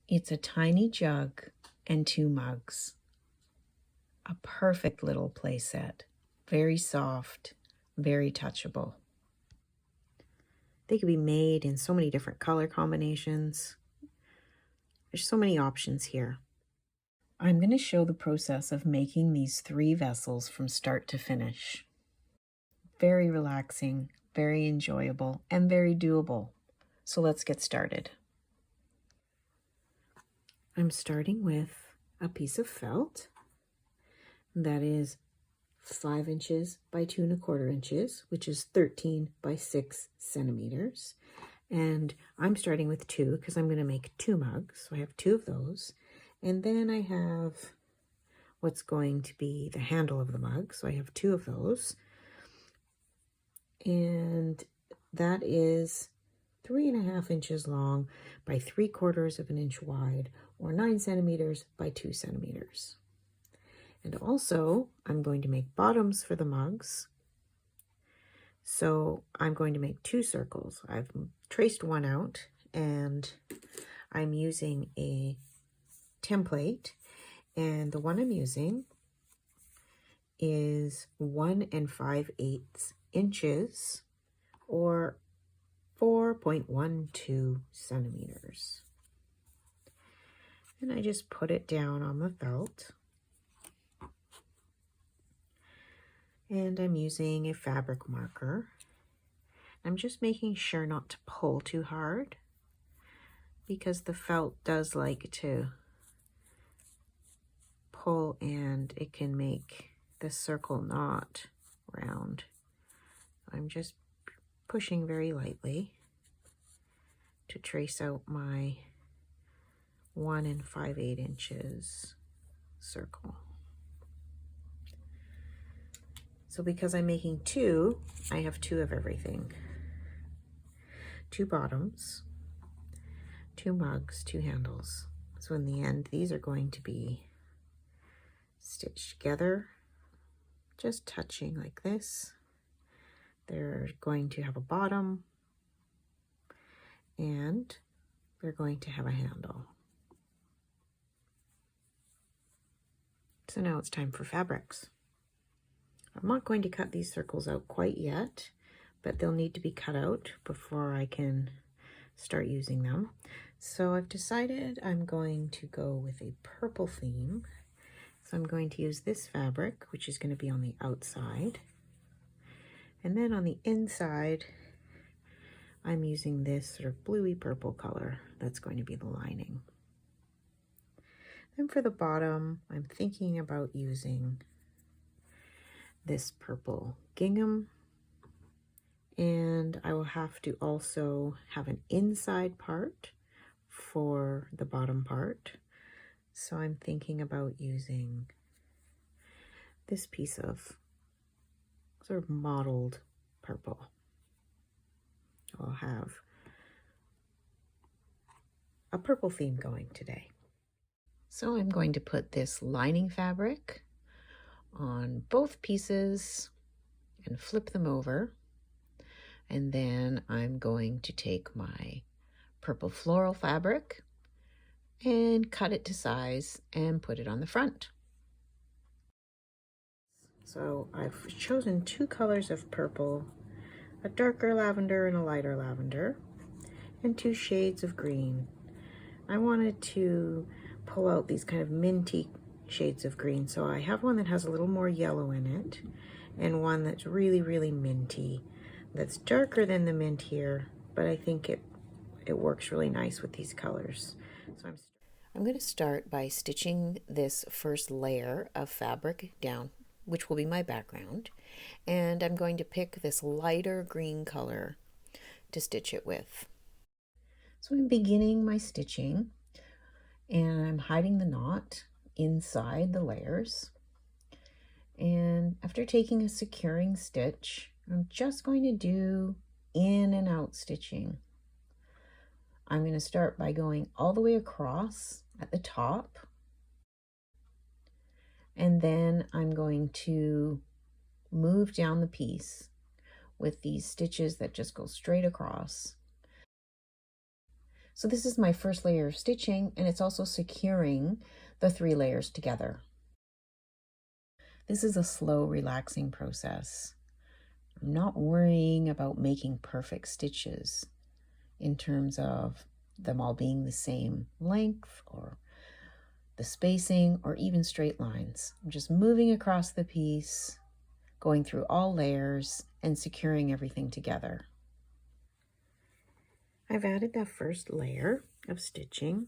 It's a tiny jug and 2 mugs. A perfect little playset. Very soft, very touchable. They could be made in so many different color combinations. There's so many options here. I'm going to show the process of making these 3 vessels from start to finish. Very relaxing, very enjoyable, and very doable. So let's get started. I'm starting with a piece of felt that is 5 inches by 2 1/4 inches, which is 13 by 6 centimeters. And I'm starting with 2 because I'm going to make 2 mugs. So I have 2 of those. And then I have what's going to be the handle of the mug. So I have 2 of those. And that is 3 1/2 inches long by 3/4 of an inch wide, or 9 centimeters by 2 centimeters. And also, I'm going to make bottoms for the mugs. So I'm going to make 2 circles. I've traced one out, and I'm using a template. And the one I'm using is 1 5/8 inches, or 4.12 centimeters. And I just put it down on the felt. And I'm using a fabric marker. I'm just making sure not to pull too hard, because the felt does like to pull and it can make the circle not round. I'm just pushing very lightly to trace out my 1 5/8 inches circle. So because I'm making 2, I have 2 of everything. 2 bottoms, 2 mugs, 2 handles. So in the end, these are going to be stitched together, just touching like this. They're going to have a bottom, and they're going to have a handle. So now it's time for fabrics. I'm not going to cut these circles out quite yet, but they'll need to be cut out before I can start using them. So I've decided I'm going to go with a purple theme. So I'm going to use this fabric, which is going to be on the outside. And then on the inside, I'm using this sort of bluey purple color that's going to be the lining. Then for the bottom, I'm thinking about using this purple gingham, and I will have to also have an inside part for the bottom part. So I'm thinking about using this piece of sort of mottled purple. I'll have a purple theme going today. So I'm going to put this lining fabric on both pieces and flip them over. And then I'm going to take my purple floral fabric and cut it to size and put it on the front. So I've chosen 2 colors of purple, a darker lavender and a lighter lavender, and 2 shades of green. I wanted to pull out these kind of minty shades of green. So I have one that has a little more yellow in it, and one that's really, really minty, that's darker than the mint here, but I think it works really nice with these colors. So I'm going to start by stitching this first layer of fabric down, which will be my background, and I'm going to pick this lighter green color to stitch it with. So I'm beginning my stitching, and I'm hiding the knot inside the layers. And after taking a securing stitch, I'm just going to do in and out stitching. I'm going to start by going all the way across at the top, and then I'm going to move down the piece with these stitches that just go straight across. So this is my first layer of stitching, and it's also securing the 3 layers together. This is a slow, relaxing process. I'm not worrying about making perfect stitches in terms of them all being the same length or the spacing or even straight lines. I'm just moving across the piece, going through all layers and securing everything together. I've added that first layer of stitching.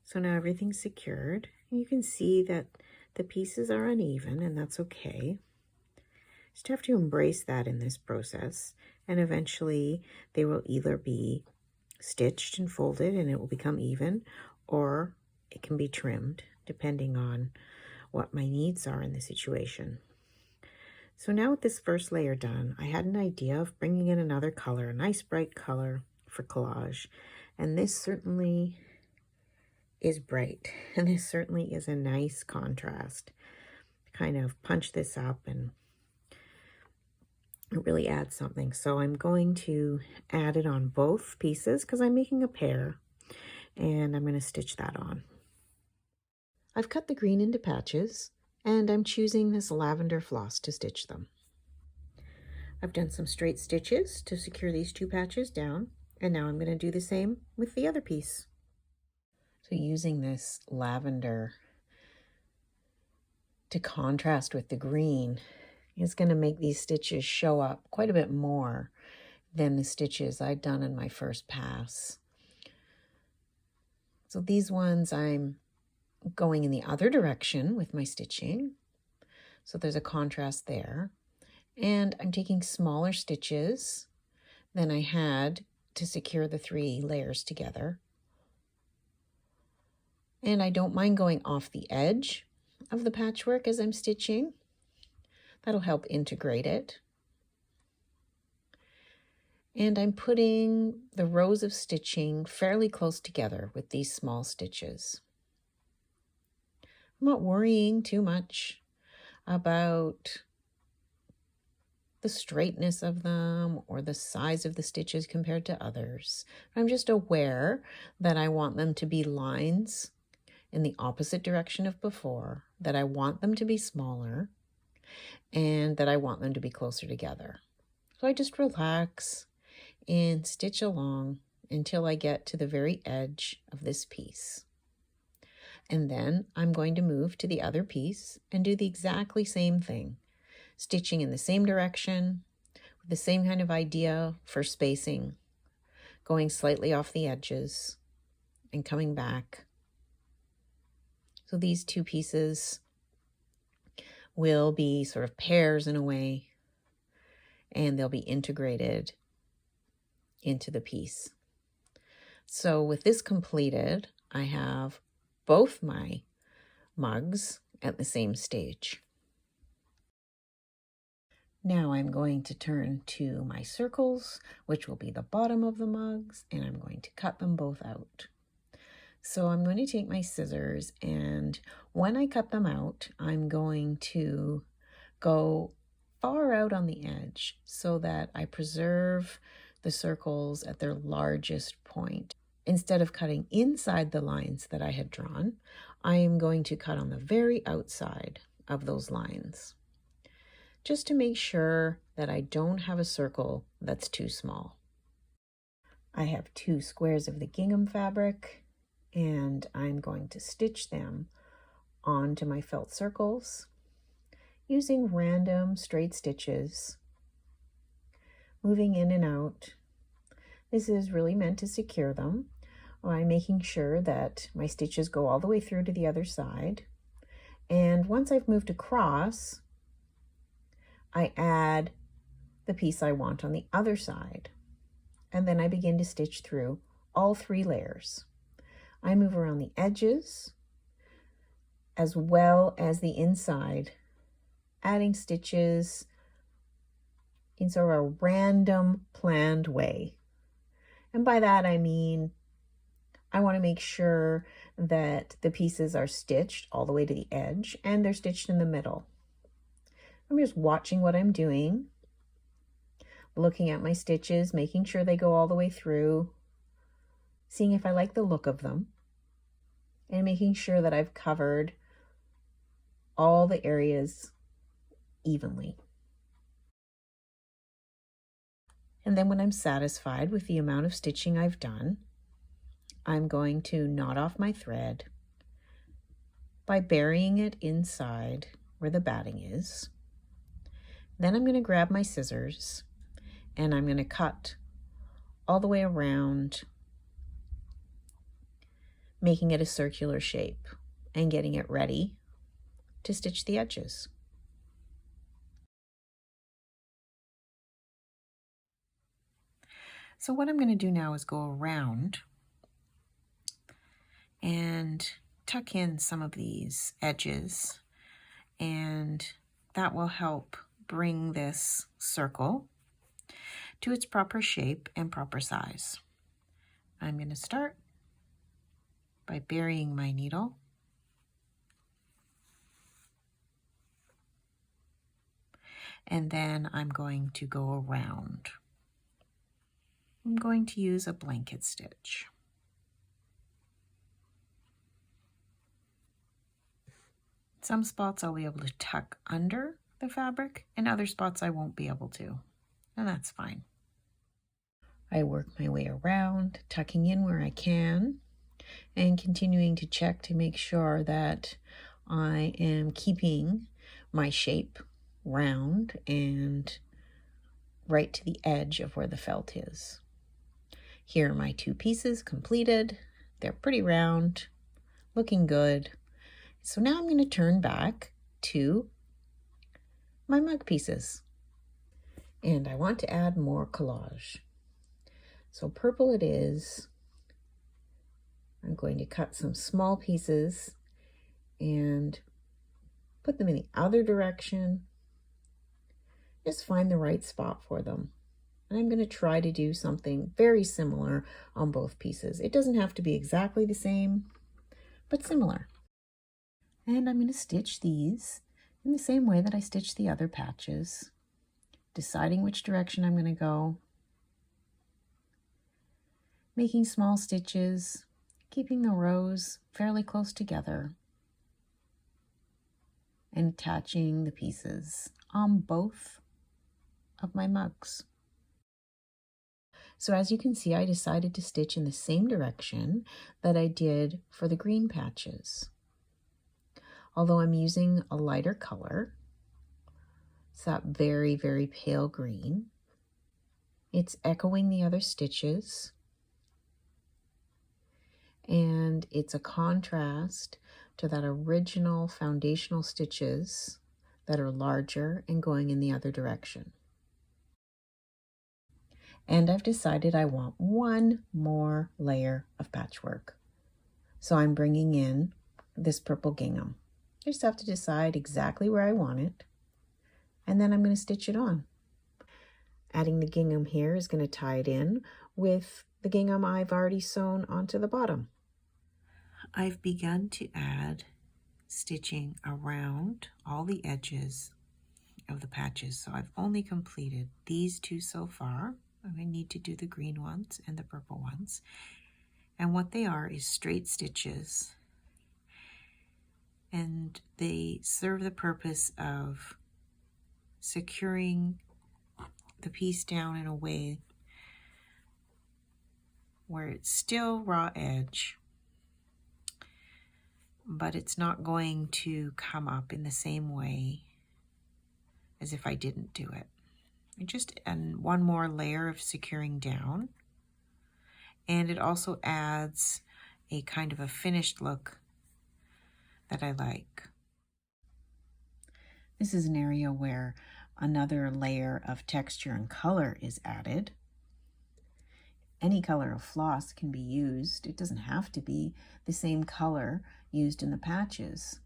So now everything's secured. You can see that the pieces are uneven, and that's okay. Just have to embrace that in this process, and eventually they will either be stitched and folded and it will become even, or it can be trimmed depending on what my needs are in the situation. So now with this first layer done, I had an idea of bringing in another color, a nice bright color for collage, and this certainly is bright, and this certainly is a nice contrast. Kind of punch this up and it really adds something. So I'm going to add it on both pieces because I'm making a pair, and I'm going to stitch that on. I've cut the green into patches, and I'm choosing this lavender floss to stitch them. I've done some straight stitches to secure these 2 patches down, and now I'm going to do the same with the other piece. So using this lavender to contrast with the green is going to make these stitches show up quite a bit more than the stitches I'd done in my first pass. So these ones I'm going in the other direction with my stitching. So there's a contrast there. And I'm taking smaller stitches than I had to secure the 3 layers together. And I don't mind going off the edge of the patchwork as I'm stitching. That'll help integrate it. And I'm putting the rows of stitching fairly close together with these small stitches. I'm not worrying too much about the straightness of them or the size of the stitches compared to others. I'm just aware that I want them to be lines in the opposite direction of before, that I want them to be smaller, and that I want them to be closer together. So I just relax and stitch along until I get to the very edge of this piece. And then I'm going to move to the other piece and do the exactly same thing, stitching in the same direction, with the same kind of idea for spacing, going slightly off the edges and coming back. So these 2 pieces will be sort of pairs in a way, and they'll be integrated into the piece. So with this completed, I have both my mugs at the same stage. Now I'm going to turn to my circles, which will be the bottom of the mugs, and I'm going to cut them both out. So I'm going to take my scissors, and when I cut them out, I'm going to go far out on the edge so that I preserve the circles at their largest point. Instead of cutting inside the lines that I had drawn, I am going to cut on the very outside of those lines, just to make sure that I don't have a circle that's too small. I have 2 squares of the gingham fabric, and I'm going to stitch them onto my felt circles using random straight stitches, moving in and out. This is really meant to secure them by making sure that my stitches go all the way through to the other side. And once I've moved across, I add the piece I want on the other side. And then I begin to stitch through all 3 layers. I move around the edges as well as the inside, adding stitches in sort of a random planned way. And by that I mean I want to make sure that the pieces are stitched all the way to the edge and they're stitched in the middle. I'm just watching what I'm doing, looking at my stitches, making sure they go all the way through, seeing if I like the look of them, and making sure that I've covered all the areas evenly. And then when I'm satisfied with the amount of stitching I've done, I'm going to knot off my thread by burying it inside where the batting is. Then I'm going to grab my scissors and I'm going to cut all the way around, making it a circular shape and getting it ready to stitch the edges. So what I'm going to do now is go around and tuck in some of these edges, and that will help bring this circle to its proper shape and proper size. I'm going to start by burying my needle and then I'm going to go around. I'm going to use a blanket stitch. Some spots I'll be able to tuck under the fabric, and other spots I won't be able to, and that's fine. I work my way around, tucking in where I can, and continuing to check to make sure that I am keeping my shape round and right to the edge of where the felt is. Here are my two pieces completed. They're pretty round, looking good. So now I'm going to turn back to my mug pieces. And I want to add more collage. So purple it is. I'm going to cut some small pieces and put them in the other direction. Just find the right spot for them. And I'm going to try to do something very similar on both pieces. It doesn't have to be exactly the same, but similar. And I'm going to stitch these in the same way that I stitched the other patches, deciding which direction I'm going to go, making small stitches, keeping the rows fairly close together, and attaching the pieces on both of my mugs. So as you can see, I decided to stitch in the same direction that I did for the green patches. Although I'm using a lighter color, it's that very, very pale green. It's echoing the other stitches, and it's a contrast to that original foundational stitches that are larger and going in the other direction. And I've decided I want one more layer of patchwork. So I'm bringing in this purple gingham. I just have to decide exactly where I want it, and then I'm going to stitch it on. Adding the gingham here is going to tie it in with the gingham I've already sewn onto the bottom. I've begun to add stitching around all the edges of the patches, so I've only completed these two so far. I need to do the green ones and the purple ones. And what they are is straight stitches. And they serve the purpose of securing the piece down in a way where it's still raw edge, but it's not going to come up in the same way as if I didn't do it. And one more layer of securing down, and it also adds a kind of a finished look that I like. This is an area where another layer of texture and color is added. Any color of floss can be used. It doesn't have to be the same color used in the patches.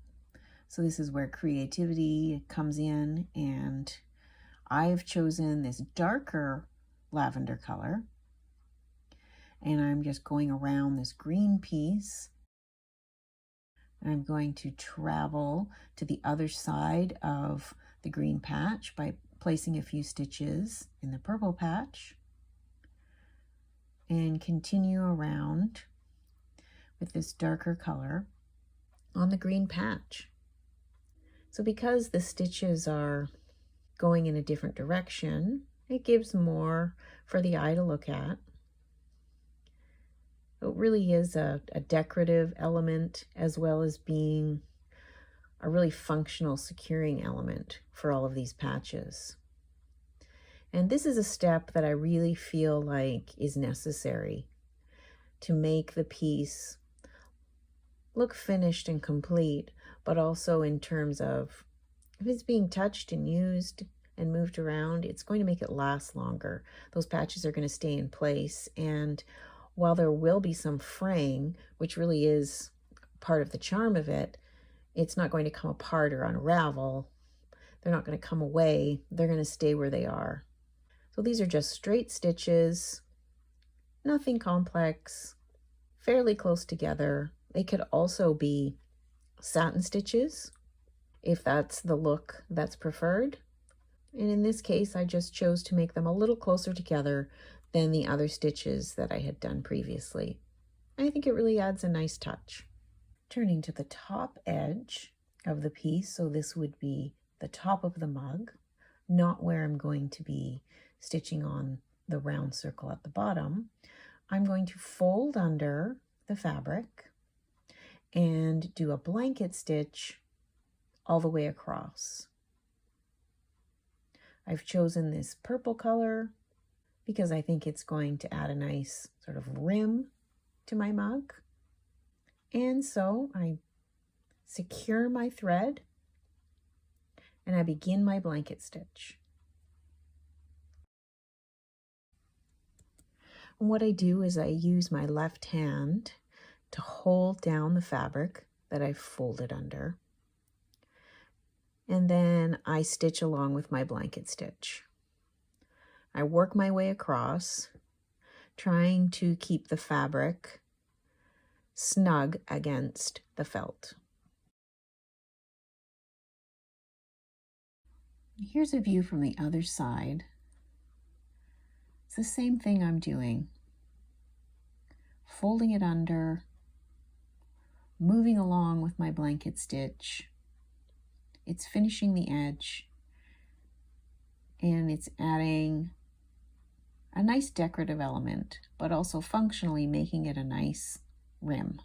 So this is where creativity comes in, and I've chosen this darker lavender color, and I'm just going around this green piece. I'm going to travel to the other side of the green patch by placing a few stitches in the purple patch, and continue around with this darker color on the green patch. So because the stitches are going in a different direction, it gives more for the eye to look at. It really is a decorative element as well as being a really functional securing element for all of these patches. And this is a step that I really feel like is necessary to make the piece look finished and complete, but also in terms of if it's being touched and used and moved around, it's going to make it last longer. Those patches are going to stay in place, and while there will be some fraying, which really is part of the charm of it, it's not going to come apart or unravel. They're not going to come away. They're going to stay where they are. So these are just straight stitches, nothing complex, fairly close together. They could also be satin stitches if that's the look that's preferred. And in this case, I just chose to make them a little closer together than the other stitches that I had done previously. I think it really adds a nice touch. Turning to the top edge of the piece, so this would be the top of the mug, not where I'm going to be stitching on the round circle at the bottom. I'm going to fold under the fabric and do a blanket stitch all the way across. I've chosen this purple color because I think it's going to add a nice sort of rim to my mug. And so I secure my thread and I begin my blanket stitch. And what I do is I use my left hand to hold down the fabric that I've folded under. And then I stitch along with my blanket stitch. I work my way across, trying to keep the fabric snug against the felt. Here's a view from the other side. It's the same thing I'm doing. Folding it under, moving along with my blanket stitch. It's finishing the edge, and it's adding a nice decorative element, but also functionally making it a nice rim.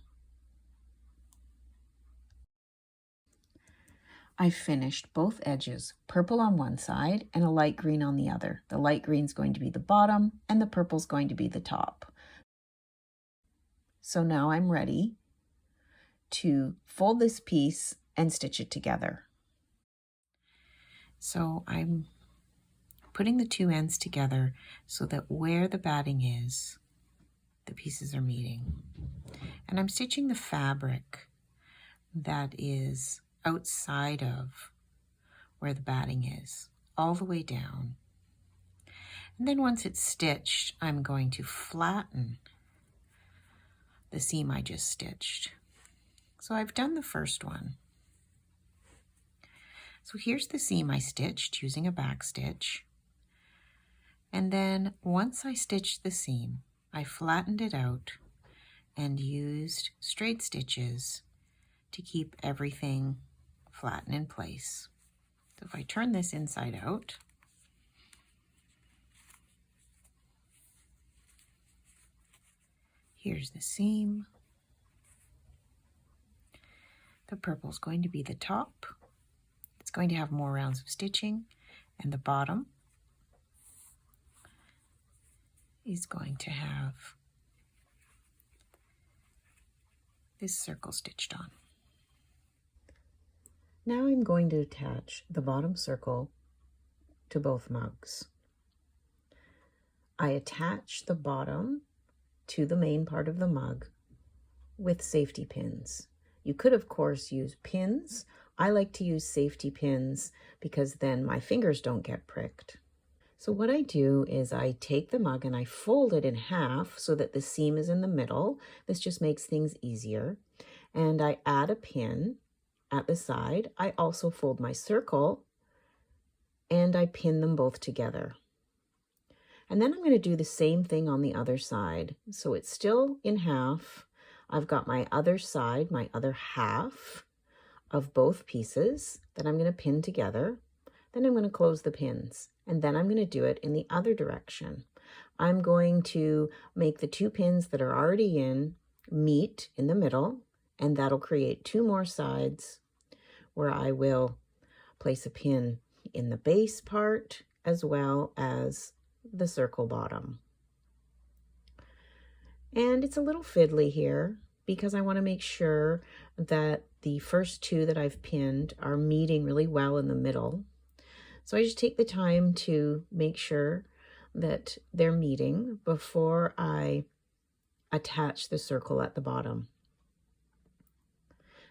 I finished both edges, purple on one side and a light green on the other. The light green is going to be the bottom and the purple is going to be the top. So now I'm ready to fold this piece and stitch it together. So I'm putting the two ends together so that where the batting is, the pieces are meeting. And I'm stitching the fabric that is outside of where the batting is, all the way down. And then once it's stitched, I'm going to flatten the seam I just stitched. So I've done the first one. So here's the seam I stitched using a back stitch. And then once I stitched the seam, I flattened it out and used straight stitches to keep everything flat and in place. So if I turn this inside out, here's the seam. The purple is going to be the top. It's going to have more rounds of stitching, and the bottom is going to have this circle stitched on. Now I'm going to attach the bottom circle to both mugs. I attach the bottom to the main part of the mug with safety pins. You could, of course, use pins. I like to use safety pins because then my fingers don't get pricked. So what I do is I take the mug and I fold it in half so that the seam is in the middle. This just makes things easier. And I add a pin at the side. I also fold my circle and I pin them both together. And then I'm going to do the same thing on the other side. So it's still in half. I've got my other side, my other half of both pieces that I'm going to pin together. Then I'm going to close the pins, and then I'm going to do it in the other direction. I'm going to make the two pins that are already in meet in the middle, and that'll create two more sides where I will place a pin in the base part as well as the circle bottom. And it's a little fiddly here because I want to make sure that the first two that I've pinned are meeting really well in the middle. So I just take the time to make sure that they're meeting before I attach the circle at the bottom.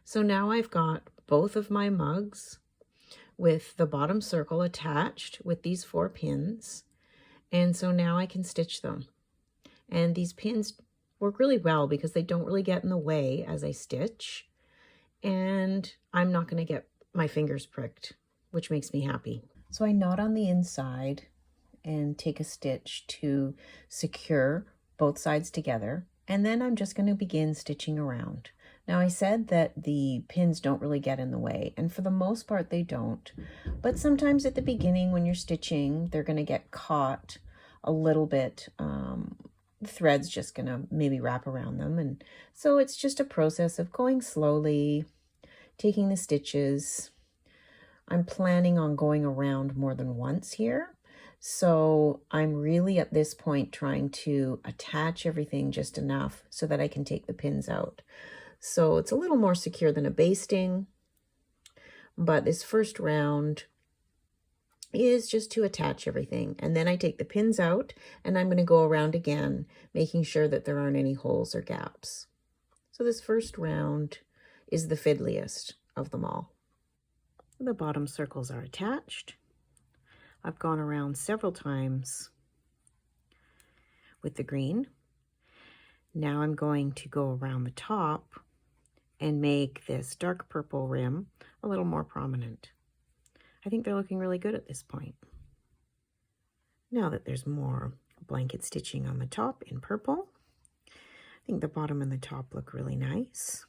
So now I've got both of my mugs with the bottom circle attached with these 4 pins. And so now I can stitch them. And these pins work really well because they don't really get in the way as I stitch. And I'm not going to get my fingers pricked, which makes me happy. So I knot on the inside and take a stitch to secure both sides together. And then I'm just going to begin stitching around. Now I said that the pins don't really get in the way, and for the most part they don't. But sometimes at the beginning when you're stitching, they're going to get caught a little bit. The thread's just going to maybe wrap around them. And so it's just a process of going slowly, taking the stitches. I'm planning on going around more than once here. So I'm really at this point trying to attach everything just enough so that I can take the pins out. So it's a little more secure than a basting, but this first round is just to attach everything. And then I take the pins out and I'm going to go around again, making sure that there aren't any holes or gaps. So this first round is the fiddliest of them all. The bottom circles are attached. I've gone around several times with the green. Now I'm going to go around the top and make this dark purple rim a little more prominent. I think they're looking really good at this point. Now that there's more blanket stitching on the top in purple, I think the bottom and the top look really nice.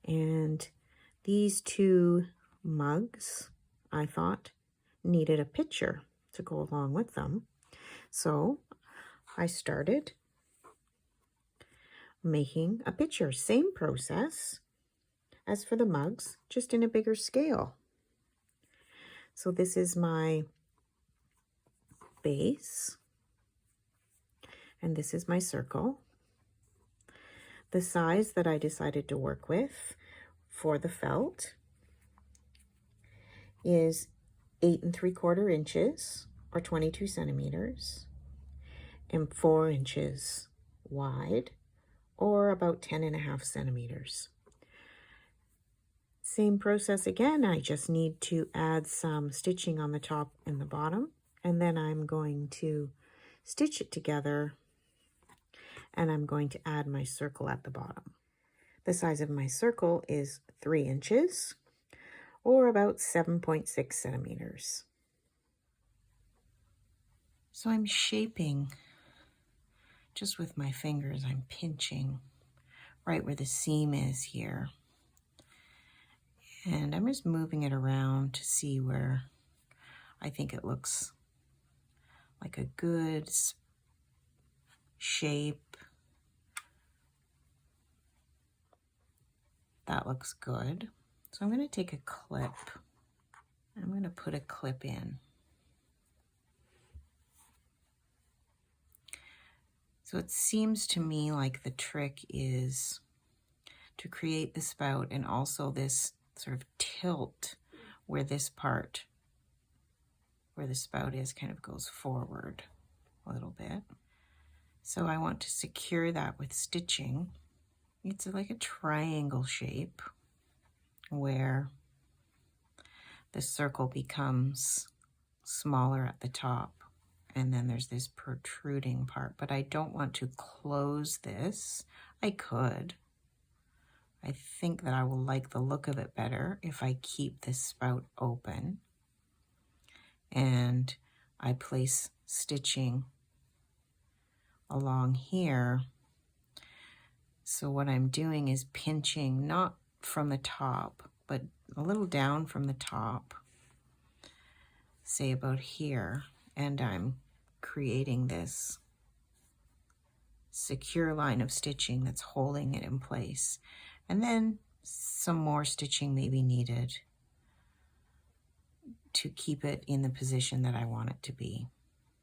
And these 2 mugs, I thought, needed a picture to go along with them. So I started making a picture. Same process as for the mugs, just in a bigger scale. So this is my base, and this is my circle. The size that I decided to work with for the felt is 8 3/4 inches or 22 centimeters and 4 inches wide or about 10.5 centimeters. Same process again, I just need to add some stitching on the top and the bottom, and then I'm going to stitch it together, and I'm going to add my circle at the bottom. The size of my circle is 3 inches or about 7.6 centimeters. So I'm shaping just with my fingers. I'm pinching right where the seam is here. And I'm just moving it around to see where I think it looks like a good shape. That looks good. So I'm going to take a clip. I'm going to put a clip in. So it seems to me like the trick is to create the spout and also this sort of tilt where this part, where the spout is, kind of goes forward a little bit. So I want to secure that with stitching. It's like a triangle shape where the circle becomes smaller at the top, and then there's this protruding part, but I don't want to close this. I could. I think that I will like the look of it better if I keep this spout open, and I place stitching along here. So what I'm doing is pinching, not from the top, but a little down from the top, say about here, and I'm creating this secure line of stitching that's holding it in place. And then some more stitching may be needed to keep it in the position that I want it to be.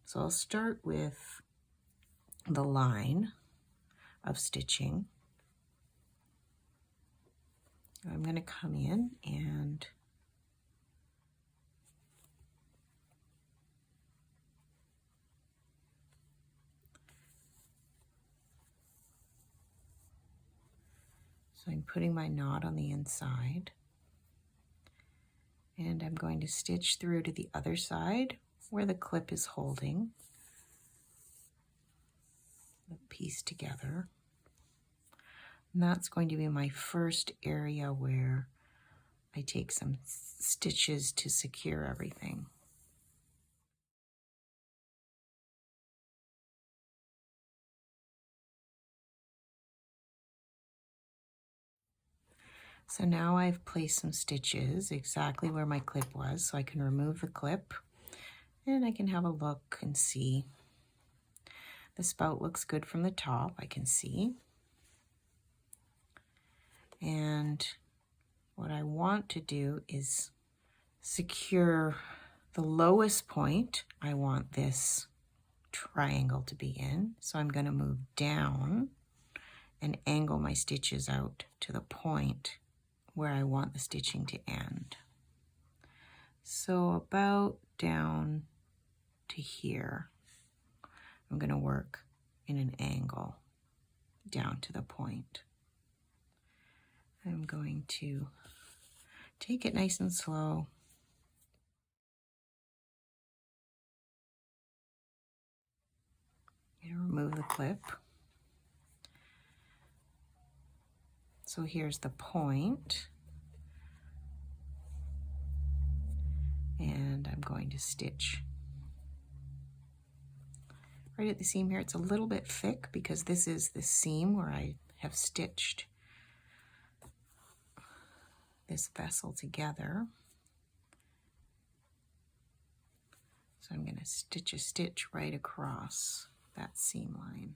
So I'll start with the line of stitching. I'm going to come in and so I'm putting my knot on the inside, and I'm going to stitch through to the other side where the clip is holding the piece together. And that's going to be my first area where I take some stitches to secure everything. So now I've placed some stitches exactly where my clip was, so I can remove the clip and I can have a look and see. The spout looks good from the top, I can see. And what I want to do is secure the lowest point. I want this triangle to be in, so I'm going to move down and angle my stitches out to the point where I want the stitching to end. So about down to here, I'm going to work in an angle down to the point. I'm going to take it nice and slow. Remove the clip. So here's the point. And I'm going to stitch right at the seam here. It's a little bit thick because this is the seam where I have stitched this vessel together. So I'm going to stitch a stitch right across that seam line.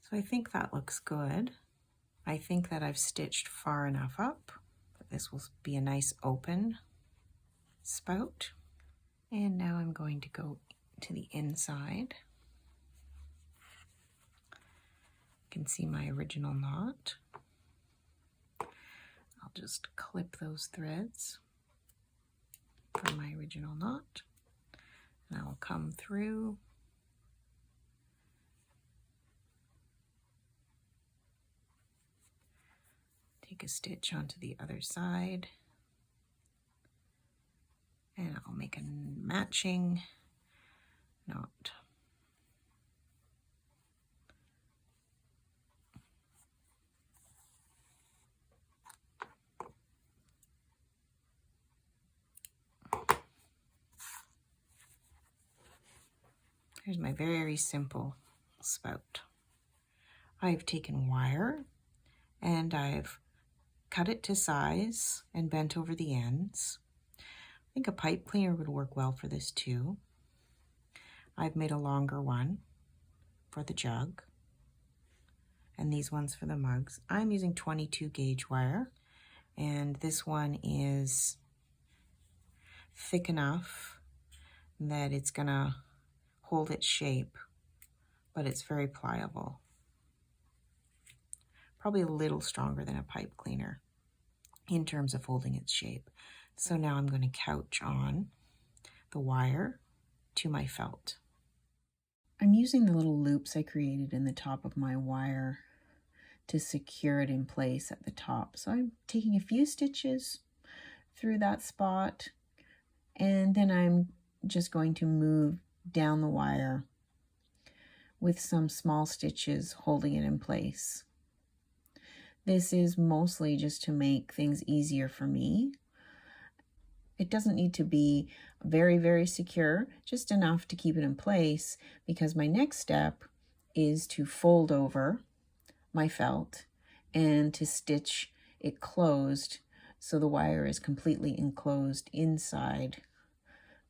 So I think that looks good. I think that I've stitched far enough up that this will be a nice open spout. And now I'm going to go to the inside. You can see my original knot. I'll just clip those threads from my original knot, and I will come through take a stitch onto the other side, and I'll make a matching knot. Here's my very simple spout. I've taken wire and I've cut it to size and bent over the ends. I think a pipe cleaner would work well for this too. I've made a longer one for the jug and these ones for the mugs. I'm using 22 gauge wire, and this one is thick enough that it's gonna hold its shape, but it's very pliable. Probably a little stronger than a pipe cleaner in terms of holding its shape. So now I'm going to couch on the wire to my felt. I'm using the little loops I created in the top of my wire to secure it in place at the top. So I'm taking a few stitches through that spot, and then I'm just going to move down the wire with some small stitches holding it in place. This is mostly just to make things easier for me. It doesn't need to be very, very secure, just enough to keep it in place, because my next step is to fold over my felt and to stitch it closed so the wire is completely enclosed inside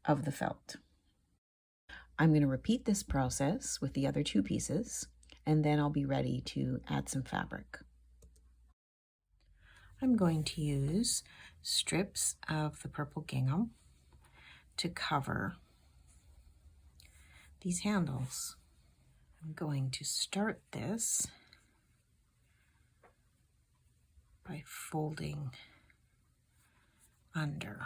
of the felt. I'm going to repeat this process with the other two pieces, and then I'll be ready to add some fabric. I'm going to use strips of the purple gingham to cover these handles. I'm going to start this by folding under.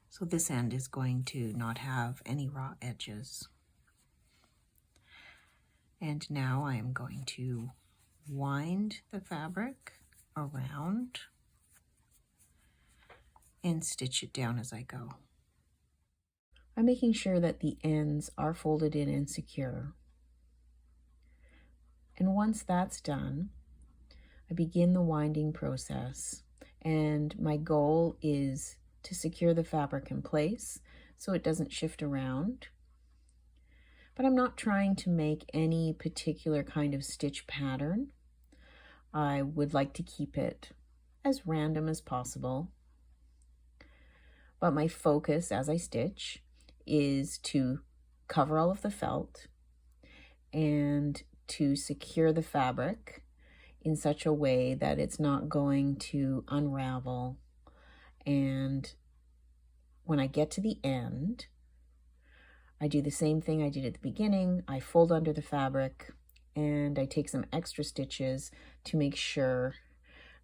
So this end is going to not have any raw edges. And now I am going to wind the fabric around and stitch it down as I go. I'm making sure that the ends are folded in and secure. And once that's done, I begin the winding process, and my goal is to secure the fabric in place so it doesn't shift around. But I'm not trying to make any particular kind of stitch pattern. I would like to keep it as random as possible. But my focus as I stitch is to cover all of the felt and to secure the fabric in such a way that it's not going to unravel. And when I get to the end, I do the same thing I did at the beginning. I fold under the fabric and I take some extra stitches to make sure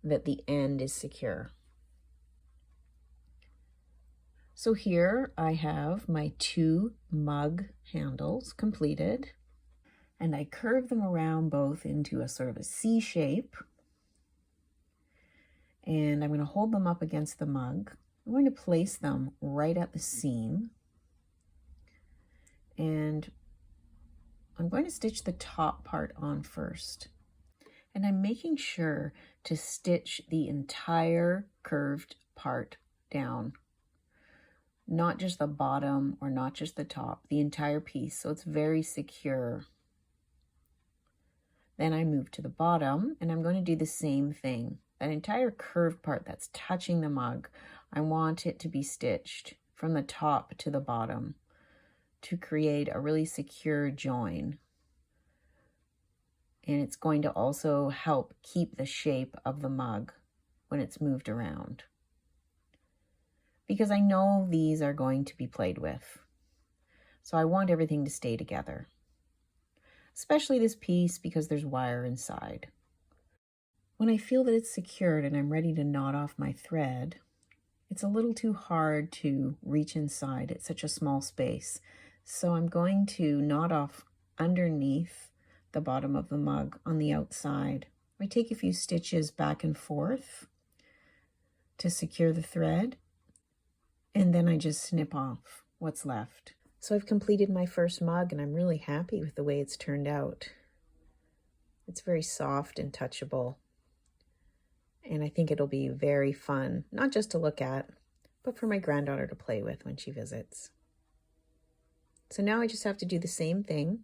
that the end is secure. So here I have my two mug handles completed, and I curve them around both into a sort of a C shape. And I'm going to hold them up against the mug. I'm going to place them right at the seam. And I'm going to stitch the top part on first. And I'm making sure to stitch the entire curved part down. Not just the bottom or not just the top, the entire piece, so it's very secure. Then I move to the bottom and I'm going to do the same thing. That entire curved part that's touching the mug, I want it to be stitched from the top to the bottom to create a really secure join. And it's going to also help keep the shape of the mug when it's moved around, because I know these are going to be played with. So I want everything to stay together, especially this piece because there's wire inside. When I feel that it's secured and I'm ready to knot off my thread, it's a little too hard to reach inside. It's such a small space. So I'm going to knot off underneath the bottom of the mug on the outside. I take a few stitches back and forth to secure the thread, and then I just snip off what's left. So I've completed my first mug and I'm really happy with the way it's turned out. It's very soft and touchable. And I think it'll be very fun, not just to look at, but for my granddaughter to play with when she visits. So now I just have to do the same thing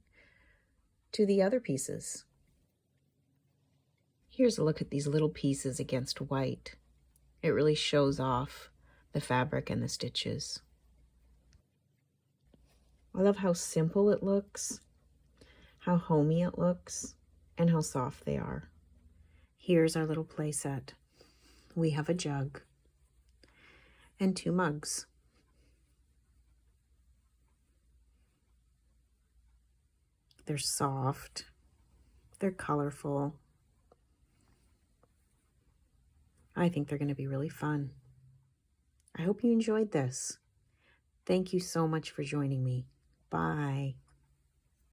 to the other pieces. Here's a look at these little pieces against white. It really shows off the fabric and the stitches. I love how simple it looks, how homey it looks, and how soft they are. Here's our little play set. We have a jug and two mugs. They're soft, they're colorful. I think they're going to be really fun. I hope you enjoyed this. Thank you so much for joining me. Bye.